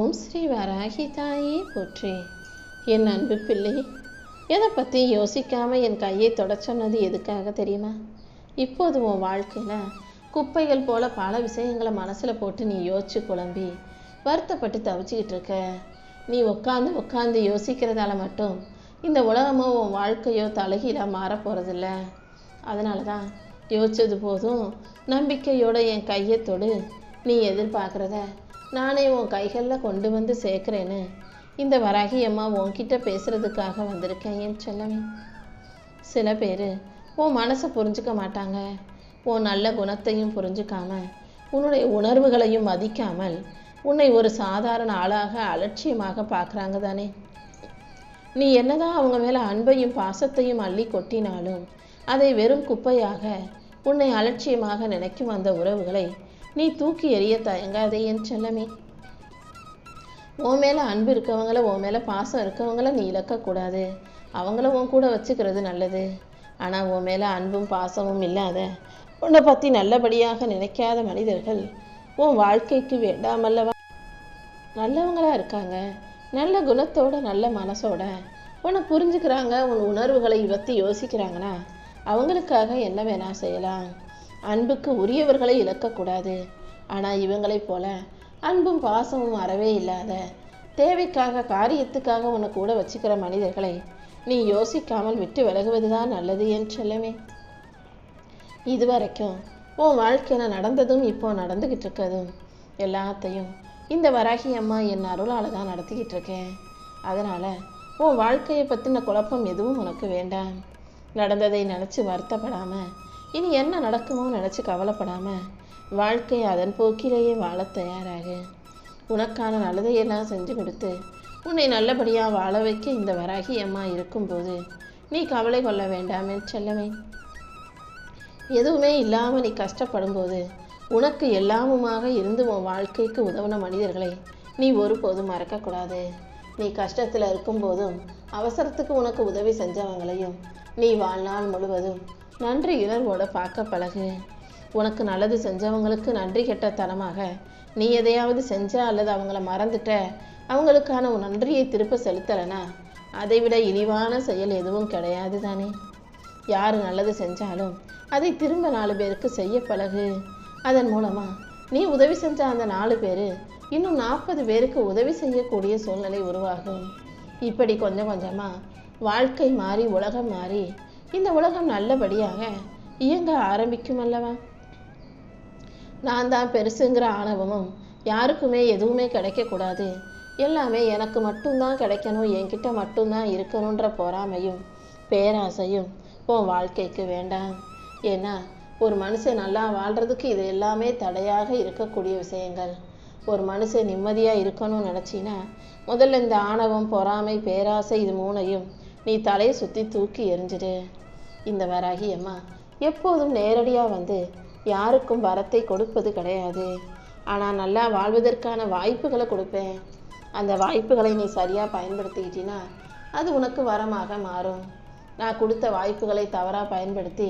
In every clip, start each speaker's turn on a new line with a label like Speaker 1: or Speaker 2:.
Speaker 1: ஓம் ஸ்ரீ வராகி தாயே போற்றி. என் அன்பு பிள்ளை, எதை பற்றி யோசிக்காமல் என் கையை தொட சொன்னது எதுக்காக தெரியுமா? இப்போது உன் வாழ்க்கையில் குப்பைகள் போல் பல விஷயங்களை மனசில் போட்டு நீ யோசிச்சு குழம்பி வருத்தப்பட்டு தவிச்சிக்கிட்டு இருக்க. நீ உட்காந்து யோசிக்கிறதால மட்டும் இந்த உலகமோ உன் வாழ்க்கையோ தலைகீழாக மாறப்போகிறதில்ல. அதனால தான் யோசிச்சது போதும், நம்பிக்கையோட என் கையை தொடு, நீ எதிர்பார்க்குறத நானே உன் கைகளில் கொண்டு வந்து சேர்க்குறேன்னு இந்த வராகி அம்மா உன்கிட்ட பேசுகிறதுக்காக வந்திருக்கேன் என் செல்லமே. சில பேர் உன் மனசை புரிஞ்சுக்க மாட்டாங்க. உன் நல்ல குணத்தையும் புரிஞ்சுக்காம, உன்னுடைய உணர்வுகளையும் மதிக்காமல் உன்னை ஒரு சாதாரண ஆளாக அலட்சியமாக பார்க்குறாங்க தானே. நீ என்னதான் அவங்க மேலே அன்பையும் பாசத்தையும் அள்ளி கொட்டினாலும் அதை வெறும் குப்பையாக, உன்னை அலட்சியமாக நினைக்கும் அந்த உறவுகளை நீ தூக்கி எறிய தயங்காதே என் செல்லமே. உன் மேலே அன்பு இருக்கவங்கள, உன் மேலே பாசம் இருக்கவங்கள நீ இழக்கக்கூடாது. அவங்கள உன் கூட வச்சுக்கிறது நல்லது. ஆனால் உன் மேலே அன்பும் பாசமும் இல்லாத, உன்னை பற்றி நல்லபடியாக நினைக்காத மனிதர்கள் உன் வாழ்க்கைக்கு வேண்டாமல்லவா? நல்லவங்களா இருக்காங்க, நல்ல குணத்தோட நல்ல மனசோட உன்னை புரிஞ்சுக்கிறாங்க, உன் உணர்வுகளை பற்றி யோசிக்கிறாங்கன்னா அவங்களுக்காக என்ன வேணா செய்யலாம். அன்புக்கு உரியவர்களை இழக்கக்கூடாது. ஆனால் இவங்களைப் போல அன்பும் பாசமும் அறவே இல்லாத, தேவைக்காக காரியத்துக்காக உன்னை கூட வச்சுக்கிற மனிதர்களை நீ யோசிக்காமல் விட்டு விலகுவது தான் நல்லது என் செல்லமே. இதுவரைக்கும் உன் வாழ்க்கையில் நடந்ததும் இப்போ நடந்துக்கிட்டு இருக்கதும் எல்லாத்தையும் இந்த வராகி அம்மா என் அருளால் தான் நடத்திக்கிட்டு இருக்கேன். அதனால் உன் வாழ்க்கையை பற்றின குழப்பம் எதுவும் உனக்கு வேண்டாம். நடந்ததை நினச்சி வருத்தப்படாமல், இனி என்ன நடக்குமோ நினச்சி கவலைப்படாமல் வாழ்க்கையை அதன் போக்கிலேயே வாழ தயாராக, உனக்கான நல்லதையெல்லாம் செஞ்சு கொடுத்து உன்னை நல்லபடியாக வாழ வைக்க இந்த வராகி அம்மா இருக்கும்போது நீ கவலை கொள்ள வேண்டாம் என் செல்லமே. எதுவுமே இல்லாமல் நீ கஷ்டப்படும் போது உனக்கு எல்லாமுமாக இருந்து உன் வாழ்க்கைக்கு உதவின மனிதர்களை நீ ஒருபோதும் மறக்கக்கூடாது. நீ கஷ்டத்தில் இருக்கும்போதும் அவசரத்துக்கு உனக்கு உதவி செஞ்சவங்களையும் நீ வாழ்நாள் முழுவதும் நன்றி உணர்வோடு பார்க்க பழகு. உனக்கு நல்லது செஞ்சவங்களுக்கு நன்றி கெட்டத்தனமாக நீ எதையாவது செஞ்ச அல்லது அவங்கள மறந்துட்ட, அவங்களுக்கான உன் நன்றியை திருப்ப செலுத்தலைன்னா அதை விட இழிவான செயல் எதுவும் கிடையாது தானே. யார் நல்லது செஞ்சாலும் அதை திரும்ப 4 பேருக்கு செய்ய பழகு. அதன் மூலமாக நீ உதவி செஞ்ச அந்த 4 பேர் இன்னும் 40 பேருக்கு உதவி செய்யக்கூடிய சூழ்நிலை உருவாகும். இப்படி கொஞ்சம் கொஞ்சமாக வாழ்க்கை மாறி உலகம் மாறி இந்த உலகம் நல்லபடியாக இயங்க ஆரம்பிக்கும் அல்லவா? நான் தான் பெருசுங்கிற ஆணவமும், யாருக்குமே எதுவுமே கிடைக்கக்கூடாது, எல்லாமே எனக்கு மட்டும்தான் கிடைக்கணும், என்கிட்ட மட்டும்தான் இருக்கணுன்ற பொறாமையும் பேராசையும் உன் வாழ்க்கைக்கு வேண்டாம். ஏன்னா ஒரு மனுஷன் நல்லா வாழ்கிறதுக்கு இது எல்லாமே தடையாக இருக்கக்கூடிய விஷயங்கள். ஒரு மனுஷன் நிம்மதியாக இருக்கணும்னு நினச்சின்னா முதல்ல இந்த ஆணவம், பொறாமை, பேராசை இது 3ஐயும் நீ தலையை சுற்றி தூக்கி எறிஞ்சிடு. இந்த வராகி அம்மா எப்போதும் நேரடியாக வந்து யாருக்கும் வரத்தை கொடுப்பது கிடையாது. ஆனால் நல்லா வாழ்வதற்கான வாய்ப்புகளை கொடுப்பேன். அந்த வாய்ப்புகளை நீ சரியாக பயன்படுத்திக்கிட்டினா அது உனக்கு வரமாக மாறும். நான் கொடுத்த வாய்ப்புகளை தவறாக பயன்படுத்தி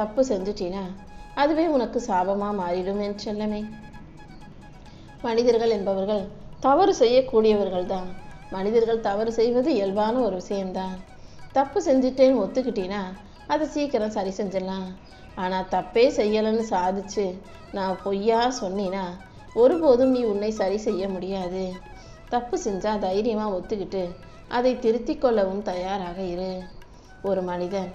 Speaker 1: தப்பு செஞ்சுட்டினா அதுவே உனக்கு சாபமாக மாறிடும் என் செல்லமே. மனிதர்கள் என்பவர்கள் தவறு செய்யக்கூடியவர்கள் தான். மனிதர்கள் தவறு செய்வது இயல்பான ஒரு விஷயம்தான். தப்பு செஞ்சுட்டேன்னு ஒத்துக்கிட்டினா அதை சீக்கிரம் சரி செஞ்சிடலாம். ஆனால் தப்பே செய்யலைன்னு சாதிச்சு நான் பொய்யா சொன்னினா ஒருபோதும் நீ உன்னை சரி செய்ய முடியாது. தப்பு செஞ்சால் தைரியமாக ஒத்துக்கிட்டு அதை திருத்தி கொள்ளவும் தயாராக இரு. ஒரு மனிதன்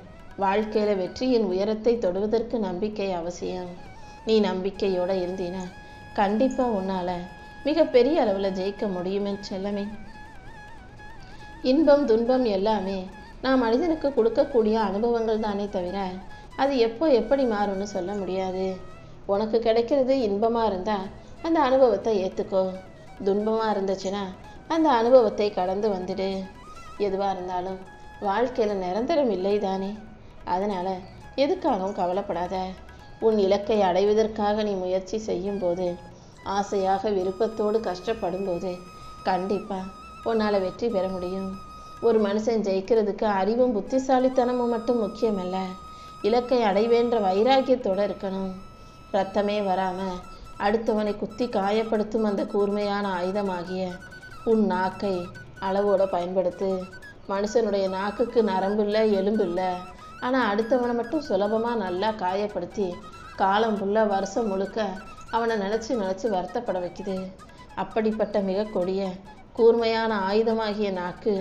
Speaker 1: வாழ்க்கையில் வெற்றியின் உயரத்தை தொடுவதற்கு நம்பிக்கை அவசியம். நீ நம்பிக்கையோடு இருந்தீனா கண்டிப்பாக உன்னால் மிகப்பெரிய அளவில் ஜெயிக்க முடியுமே செல்லமே. இன்பம் துன்பம் எல்லாமே நான் மனிதனுக்கு கொடுக்கக்கூடிய அனுபவங்கள் தானே தவிர அது எப்போ எப்படி மாறும்னு சொல்ல முடியாது. உனக்கு கிடைக்கிறது இன்பமாக இருந்தால் அந்த அனுபவத்தை ஏற்றுக்கோ. துன்பமாக இருந்துச்சுன்னா அந்த அனுபவத்தை கடந்து வந்துடு. எதுவாக இருந்தாலும் வாழ்க்கையில் நிரந்தரம் இல்லை தானே. அதனால் எதுக்காகவும் கவலைப்படாத. உன் இலக்கை அடைவதற்காக நீ முயற்சி செய்யும்போது, ஆசையாக விருப்பத்தோடு கஷ்டப்படும்போது கண்டிப்பாக உன்னால் வெற்றி பெற முடியும். ஒரு மனுஷன் ஜெயிக்கிறதுக்கு அறிவும் புத்திசாலித்தனமும் மட்டும் முக்கியமல்ல, இலக்கை அடைவேன்ற வைராக்கியத்தோடு இருக்கணும். ரத்தமே வராமல் அடுத்தவனை குத்தி காயப்படுத்தும் அந்த கூர்மையான ஆயுதமாகிய உன் நாக்கை அளவோட பயன்படுத்து. மனுஷனுடைய நாக்குக்கு நரம்பு இல்லை, எலும்பு இல்லை. ஆனால் அடுத்தவனை மட்டும் சுலபமாக நல்லா காயப்படுத்தி காலம் ஃபுல்லாக வருஷம் முழுக்க அவனை நினச்சி வருத்தப்பட வைக்குது. அப்படிப்பட்ட மிக கொடிய கூர்மையான ஆயுதமாகிய நாக்கு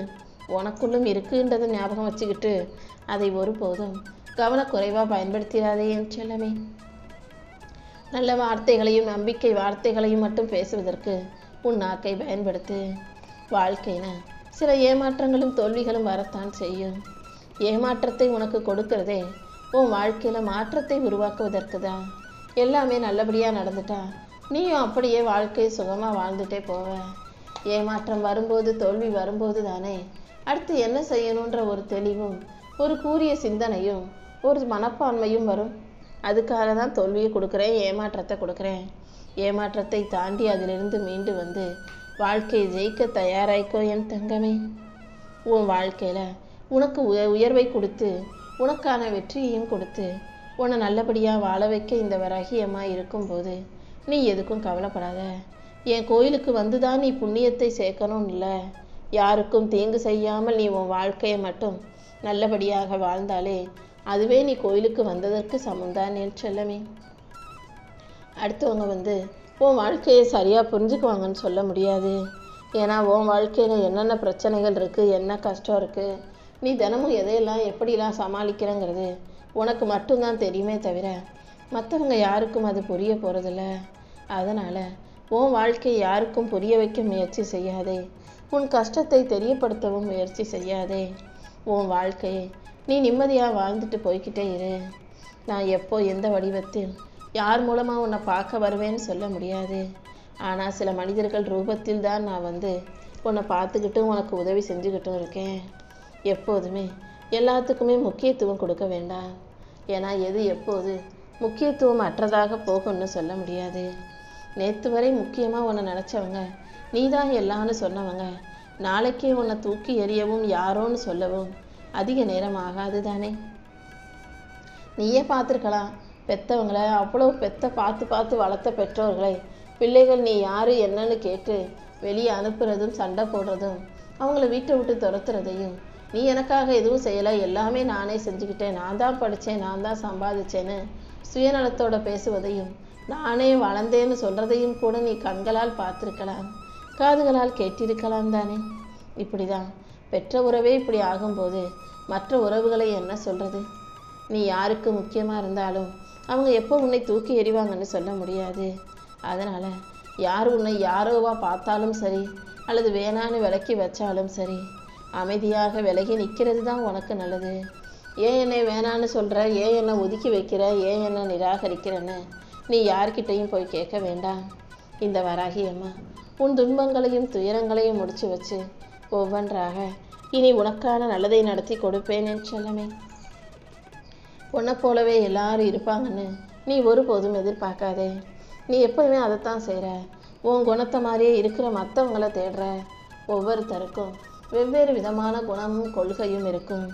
Speaker 1: உனக்குள்ளும் இருக்குன்றதை ஞாபகம் வச்சுக்கிட்டு அதை ஒருபோதும் கவனக்குறைவாக பயன்படுத்திடாதே என் செல்லமே. நல்ல வார்த்தைகளையும் நம்பிக்கை வார்த்தைகளையும் மட்டும் பேசுவதற்கு உன் நாக்கை பயன்படுத்து. வாழ்க்கையின சில ஏமாற்றங்களும் தோல்விகளும் வரத்தான் செய்யும். ஏமாற்றத்தை உனக்கு கொடுக்கறதே உன் வாழ்க்கையில் மாற்றத்தை உருவாக்குவதற்கு தான். எல்லாமே நல்லபடியாக நடந்துட்டா நீயும் அப்படியே வாழ்க்கையை சுகமாக வாழ்ந்துட்டே போவ. ஏமாற்றம் வரும்போது, தோல்வி வரும்போது தானே அடுத்து என்ன செய்யணுன்ற ஒரு தெளிவும் ஒரு கூரிய சிந்தனையும் ஒரு மனப்பான்மையும் வரும். அதுக்காக தான் தோல்வியை கொடுக்குறேன், ஏமாற்றத்தை கொடுக்குறேன். ஏமாற்றத்தை தாண்டி அதிலிருந்து மீண்டு வந்து வாழ்க்கையை ஜெயிக்க தயாராய்க்கோ என் தங்கமே. உன் வாழ்க்கையில் உனக்கு உயர்வை கொடுத்து உனக்கான வெற்றியையும் கொடுத்து உன்னை நல்லபடியாக வாழ வைக்க இந்த வராகியம்மா இருக்கும்போது நீ எதுக்கும் கவலைப்படாத. என் கோயிலுக்கு வந்து தான் நீ புண்ணியத்தை சேர்க்கணும்னு இல்லை. யாருக்கும் தீங்கு செய்யாமல் நீ உன் வாழ்க்கையை மட்டும் நல்லபடியாக வாழ்ந்தாலே அதுவே நீ கோயிலுக்கு வந்ததற்கு சமம்தான் என் செல்லமே. அடுத்தவங்க வந்து உன் வாழ்க்கையை சரியாக புரிஞ்சுக்குவாங்கன்னு சொல்ல முடியாது. ஏன்னா உன் வாழ்க்கையில் என்னென்ன பிரச்சனைகள் இருக்குது, என்ன கஷ்டம் இருக்குது, நீ தினமும் எதையெல்லாம் எப்படிலாம் சமாளிக்கிறேங்கிறது உனக்கு மட்டும்தான் தெரியுமே தவிர மற்றவங்க யாருக்கும் அது புரிய போகிறதில்ல. அதனால் உன் வாழ்க்கையை யாருக்கும் புரிய வைக்க முயற்சி செய்யாதே. உன் கஷ்டத்தை தெரியப்படுத்தவும் முயற்சி செய்யாதே. உன் வாழ்க்கையை நீ நிம்மதியாக வாழ்ந்துட்டு போய்கிட்டே இரு. நான் எப்போ எந்த வடிவத்தில் யார் மூலமாக உன்னை பார்க்க வருவேன்னு சொல்ல முடியாது. ஆனால் சில மனிதர்கள் ரூபத்தில் தான் நான் வந்து உன்னை பார்த்துக்கிட்டும் உனக்கு உதவி செஞ்சுக்கிட்டும் இருக்கேன். எப்போதுமே எல்லாத்துக்குமே முக்கியத்துவம் கொடுக்க வேண்டாம். ஏன்னா எது எப்போது முக்கியத்துவம் அற்றதாக போகும்னு சொல்ல முடியாது. நேற்று வரை முக்கியமாக உன்னை நினச்சவங்க நீ தான் எல்லான்னு சொன்னவங்க நாளைக்கே உன்னை தூக்கி எறியவும் யாரோன்னு சொல்லவும் அதிக நேரம் ஆகாது தானே. நீயே பார்த்துருக்கலாம், பெற்றவங்களை அவ்வளோ பார்த்து வளர்த்த பெற்றோர்களை பிள்ளைகள் நீ யார் என்னன்னு கேட்டு வெளியே அனுப்புறதும் சண்டை போடுறதும் அவங்கள வீட்டை விட்டு துரத்துறதையும் நீ எனக்காக எதுவும் செய்யலை, எல்லாமே நானே செஞ்சுக்கிட்டேன், நான் தான் படித்தேன், நான் தான் சம்பாதிச்சேன்னு சுயநலத்தோட பேசுவதையும் நானே வளர்ந்தேன்னு சொல்கிறதையும் கூட நீ கண்களால் பார்த்துருக்கலாம், காதுகளால் கேட்டிருக்கலாம் தானே. இப்படி தான் பெற்ற உறவே இப்படி ஆகும்போது மற்ற உறவுகளை என்ன சொல்கிறது? நீ யாருக்கு முக்கியமாக இருந்தாலும் அவங்க எப்போ உன்னை தூக்கி எறிவாங்கன்னு சொல்ல முடியாது. அதனால் யார் உன்னை யாரோவா பார்த்தாலும் சரி அல்லது வேணான்னு விலக்கி வச்சாலும் சரி அமைதியாக விலகி நிற்கிறது தான் உனக்கு நல்லது. ஏன் என்னை வேணான்னு சொல்கிற, ஏன் என்னை ஒதுக்கி வைக்கிற, ஏன் என்னை நிராகரிக்கிறேன்னு நீ யார்கிட்டையும் போய் கேட்க வேண்டாம். இந்த வராகியம்மா உன் துன்பங்களையும் துயரங்களையும் முடிச்சு வச்சு ஒவ்வொன்றாக இனி உனக்கான நல்லதை நடத்தி கொடுப்பேன் என் செல்லமே. உன்னை போலவே எல்லாரும் இருப்பாங்கன்னு நீ ஒருபோதும் எதிர்பார்க்காதே. நீ எப்போதுமே அதைத்தான் செய்கிற. உன் குணத்தை மாதிரியே இருக்கிற மற்றவங்களை தேடுற. ஒவ்வொருத்தருக்கும் வெவ்வேறு விதமான குணமும் கொள்கையும் இருக்கும்.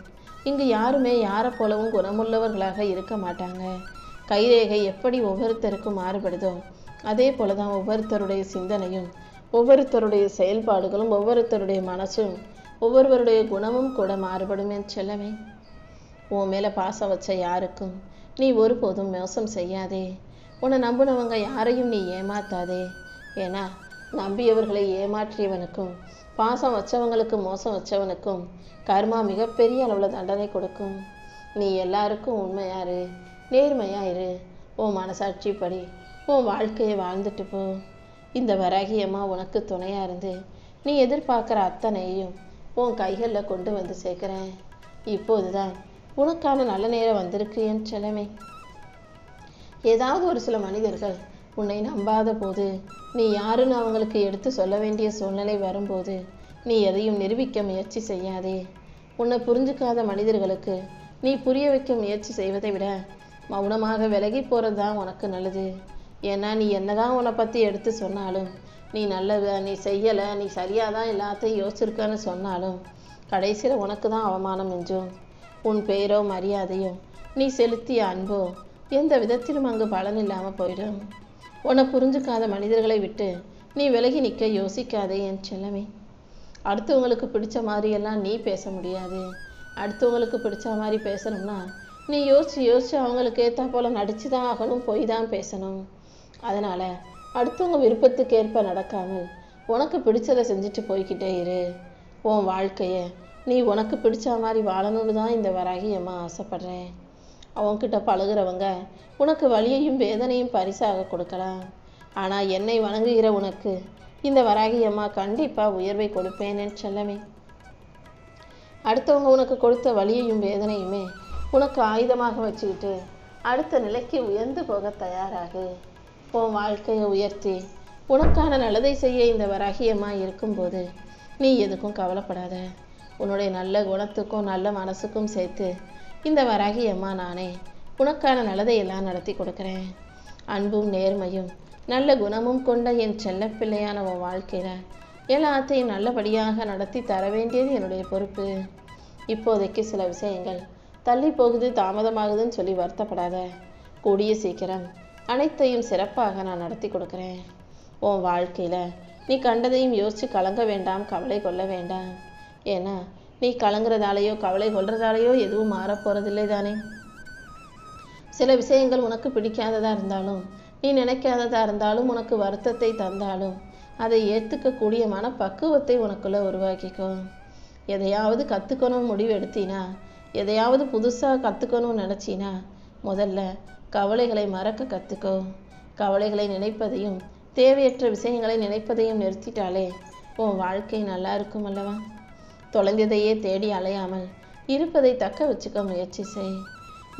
Speaker 1: இங்கு யாருமே யாரை போலவும் குணமுள்ளவர்களாக இருக்க மாட்டாங்க. கைரேகை எப்படி ஒவ்வொருத்தருக்கும் மாறுபடுதோ அதே போல தான் ஒவ்வொருத்தருடைய சிந்தனையும் ஒவ்வொருத்தருடைய செயல்பாடுகளும் ஒவ்வொருத்தருடைய மனசும் ஒவ்வொருவருடைய குணமும் கூட மாறுபடும் என் செல்லமே. உன் மேலே பாசம் வச்ச யாருக்கும் நீ ஒருபோதும் மோசம் செய்யாதே. உன்னை நம்பினவங்க யாரையும் நீ ஏமாத்தாதே. ஏன்னா நம்பியவர்களை ஏமாற்றியவனுக்கும் பாசம் வச்சவங்களுக்கு மோசம் வச்சவனுக்கும் கர்மா மிகப்பெரிய அளவில் தண்டனை கொடுக்கும். நீ எல்லாருக்கும் உண்மையாரு, நேர்மையாயிரு. உன் மனசாட்சிப்படி உன் வாழ்க்கையை வாழ்ந்துட்டு போ. இந்த வராகியம்மா உனக்கு துணையாக இருந்து நீ எதிர்பார்க்குற அத்தனையும் உன் கைகளில் கொண்டு வந்து சேர்க்குறேன். இப்போதுதான் உனக்கான நல்ல நேரம் வந்திருக்கு என் செல்லமே. ஏதாவது ஒரு சில மனிதர்கள் உன்னை நம்பாத போது, நீ யாருன்னு அவங்களுக்கு எடுத்து சொல்ல வேண்டிய சூழ்நிலை வரும்போது நீ எதையும் நிரூபிக்க முயற்சி செய்யாதே. உன்னை புரிஞ்சுக்காத மனிதர்களுக்கு நீ புரிய வைக்க முயற்சி செய்வதை விட மௌனமாக விலகி போகிறது தான் உனக்கு நல்லது. ஏன்னா நீ என்னதான் உன்னை பற்றி எடுத்து சொன்னாலும், நீ நல்லவ, நீ செய்யலை, நீ சரியாக தான் எல்லாத்தையும் யோசிச்சிருக்கன்னு சொன்னாலும் கடைசியில் உனக்கு தான் அவமானம் மிஞ்சும். உன் பெயரோ மரியாதையோ நீ செலுத்திய அன்போ எந்த விதத்திலும் அங்கு பலன் இல்லாமல் போயிடும். உன்னை புரிஞ்சுக்காத மனிதர்களை விட்டு நீ விலகி நிற்க யோசிக்காதே என் செல்லமே. அடுத்தவங்களுக்கு பிடிச்ச மாதிரியெல்லாம் நீ பேச முடியாது. அடுத்தவங்களுக்கு பிடிச்ச மாதிரி பேசணும்னா நீ யோசிச்சு அவங்களுக்கு ஏற்றா போல் நடிச்சு தான் ஆகணும், போய் தான் பேசணும். அதனால் அடுத்தவங்க விருப்பத்துக்கு ஏற்ப நடக்காமல் உனக்கு பிடிச்சதை செஞ்சுட்டு போய்கிட்டே இரு. உன் வாழ்க்கையை நீ உனக்கு பிடிச்ச மாதிரி வாழணும்னு தான் இந்த வராகி அம்மா ஆசைப்படுறேன். அவங்கக்கிட்ட பழகுறவங்க உனக்கு வலியையும் வேதனையும் பரிசாக கொடுக்கலாம். ஆனால் என்னை வணங்குகிற உனக்கு இந்த வராகி அம்மா கண்டிப்பாக உயர்வை கொடுப்பேன்னு செல்லமே. அடுத்தவங்க உனக்கு கொடுத்த வலியையும் வேதனையுமே உனக்கு ஆயுதமாக வச்சுக்கிட்டு அடுத்த நிலைக்கு உயர்ந்து போக தயாராகு. உன் வாழ்க்கையை உயர்த்தி உனக்கான நல்லதை செய்ய இந்த வராகி அம்மா இருக்கும்போது நீ எதுக்கும் கவலைப்படாத. உன்னுடைய நல்ல குணத்துக்கும் நல்ல மனசுக்கும் சேர்த்து இந்த வராகி அம்மா நானே உனக்கான நல்லதை எல்லாம் நடத்தி கொடுக்குறேன். அன்பும் நேர்மையும் நல்ல குணமும் கொண்ட என் செல்ல பிள்ளையான உன் வாழ்க்கையில் எல்லாத்தையும் நல்லபடியாக நடத்தி தர வேண்டியது என்னுடைய பொறுப்பு. இப்போதைக்கு சில விஷயங்கள் தள்ளி போகுது, தாமதமாகுதுன்னு சொல்லி வருத்தப்படாத. கூடிய சீக்கிரம் அனைத்தையும் சிறப்பாக நான் நடத்தி கொடுக்குறேன். உன் வாழ்க்கையில் நீ கண்டதையும் யோசித்து கலங்க வேண்டாம், கவலை கொள்ள வேண்டாம். ஏன்னா நீ கலங்குறதாலேயோ கவலை கொள்றதாலேயோ எதுவும் மாறப்போறதில்லை தானே. சில விஷயங்கள் உனக்கு பிடிக்காததாக இருந்தாலும் நீ நினைக்காததாக இருந்தாலும் உனக்கு வருத்தத்தை தந்தாலும் அதை ஏற்றுக்கக்கூடிய மனப்பக்குவத்தை உனக்குள்ளே உருவாக்கிக்கோ. எதையாவது கற்றுக்கணும் முடிவு எடுத்தினா, எதையாவது புதுசாக கற்றுக்கணும்னு நினச்சினா முதல்ல கவலைகளை மறக்க கற்றுக்கோ. கவலைகளை நினைப்பதையும் தேவையற்ற விஷயங்களை நினைப்பதையும் நிறுத்திட்டாலே உன் வாழ்க்கை நல்லா இருக்கும் அல்லவா. தொலைந்ததையே தேடி அலையாமல் இருப்பதை தக்க வச்சுக்க முயற்சி செய்.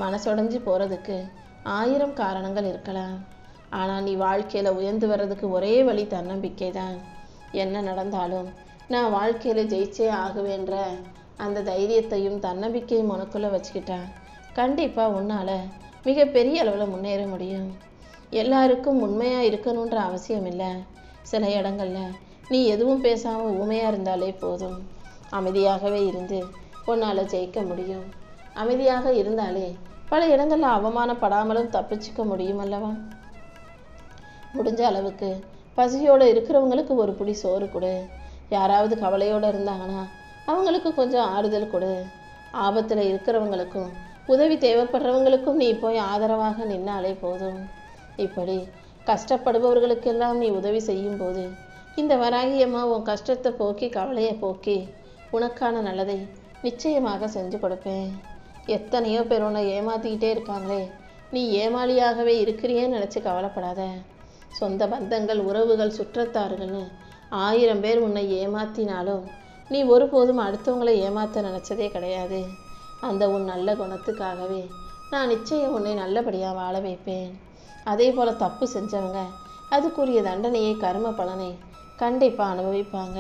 Speaker 1: மனசுடைஞ்சு போகிறதுக்கு 1000 காரணங்கள் இருக்கலாம். ஆனால் நீ வாழ்க்கையில் உயர்ந்து வர்றதுக்கு ஒரே வழி தன்னம்பிக்கை தான். என்ன நடந்தாலும் நான் வாழ்க்கையில் ஜெயிச்சே ஆகுவேன்ற அந்த தைரியத்தையும் தன்னம்பிக்கையும் உனக்குள்ளே வச்சுக்கிட்டா கண்டிப்பாக உன்னால் மிகப்பெரிய அளவில் முன்னேற முடியும். எல்லாருக்கும் உண்மையாக இருக்கணுன்ற அவசியம் இல்லை. சில இடங்களில் நீ எதுவும் பேசாமல் ஊமையாக இருந்தாலே போதும். அமைதியாகவே இருந்து உன்னால் ஜெயிக்க முடியும். அமைதியாக இருந்தாலே பல இடங்களில் அவமானப்படாமலும் தப்பிச்சுக்க முடியும் அல்லவா. முடிஞ்ச அளவுக்கு பசியோடு இருக்கிறவங்களுக்கு ஒரு பிடி சோறு கொடு. யாராவது கவலையோடு இருந்தாங்கன்னா அவங்களுக்கு கொஞ்சம் ஆறுதல் கொடு. ஆபத்தில் இருக்கிறவங்களுக்கும் உதவி தேவைப்படுறவங்களுக்கும் நீ போய் ஆதரவாக நின்னாலே போதும். இப்படி கஷ்டப்படுபவர்களுக்கெல்லாம் நீ உதவி செய்யும் போது இந்த வராகி அம்மா உன் கஷ்டத்தை போக்கி கவலையை போக்கி உனக்கான நல்லதை நிச்சயமாக செஞ்சு கொடுப்பேன். எத்தனையோ பேர் உன்னை ஏமாற்றிக்கிட்டே இருக்காங்களே, நீ ஏமாளியாகவே இருக்கிறியேன்னு நினச்சி கவலைப்படாத. சொந்த பந்தங்கள், உறவுகள், சுற்றத்தார்கள்னு 1000 பேர் உன்னை ஏமாற்றினாலும் நீ ஒருபோதும் அடுத்தவங்களை ஏமாற்ற நினச்சதே கிடையாது. அந்த உன் நல்ல குணத்துக்காகவே நான் நிச்சயம் உன்னை நல்லபடியாக வாழ வைப்பேன். அதே போல் தப்பு செஞ்சவங்க அதுக்குரிய தண்டனையை, கர்ம பலனை கண்டிப்பாக அனுபவிப்பாங்க.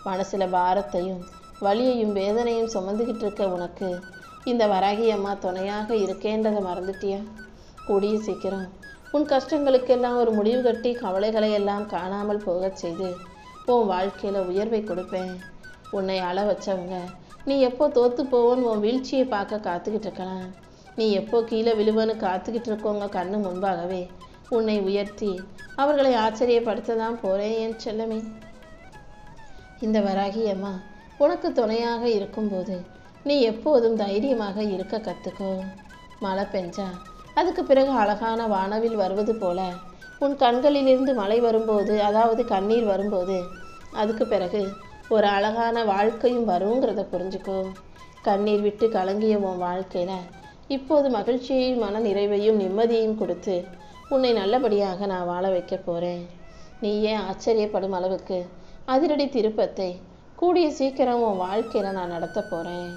Speaker 1: மனசில் பாரத்தையும் வலியையும் வேதனையும் சுமந்துக்கிட்டு இருக்க உனக்கு இந்த வராகி அம்மா துணையாக இருக்கேன்றதை மறந்துட்டியா? கூடிய சீக்கிரம் உன் கஷ்டங்களுக்கெல்லாம் ஒரு முடிவு கட்டி கவலைகளை எல்லாம் காணாமல் போகச் செய்து உன் வாழ்க்கையில் உயர்வை கொடுப்பேன். உன்னை அழ வச்சவங்க நீ எப்போ தோற்று போவோன்னு உன் வீழ்ச்சியை பார்க்க காத்துக்கிட்டு இருக்கலாம். நீ எப்போ கீழே விழுவன்னு காத்துக்கிட்டு இருக்கவங்க கண்ணு முன்பாகவே உன்னை உயர்த்தி அவர்களை ஆச்சரியப்படுத்த தான் போகிறேன் என் செல்லமே. இந்த வராகி அம்மா உனக்கு துணையாக இருக்கும்போது நீ எப்போதும் தைரியமாக இருக்க கற்றுக்கோ. மழை பெஞ்சா அதுக்கு பிறகு அழகான வானவில் வருவது போல உன் கண்களிலிருந்து மழை வரும்போது, அதாவது கண்ணீர் வரும்போது, அதுக்கு பிறகு ஒரு அழகான வாழ்க்கையும் வருங்கிறத புரிஞ்சுக்கோ. கண்ணீர் விட்டு கலங்கிய உன் வாழ்க்கையில் இப்போது மகிழ்ச்சியையும் மன நிறைவையும் நிம்மதியையும் கொடுத்து உன்னை நல்லபடியாக நான் வாழ வைக்க போகிறேன். நீயே ஆச்சரியப்படும் அளவுக்கு அதிரடி திருப்பத்தை கூடிய சீக்கிரம் உன் வாழ்க்கையில் நான் நடத்த போகிறேன்.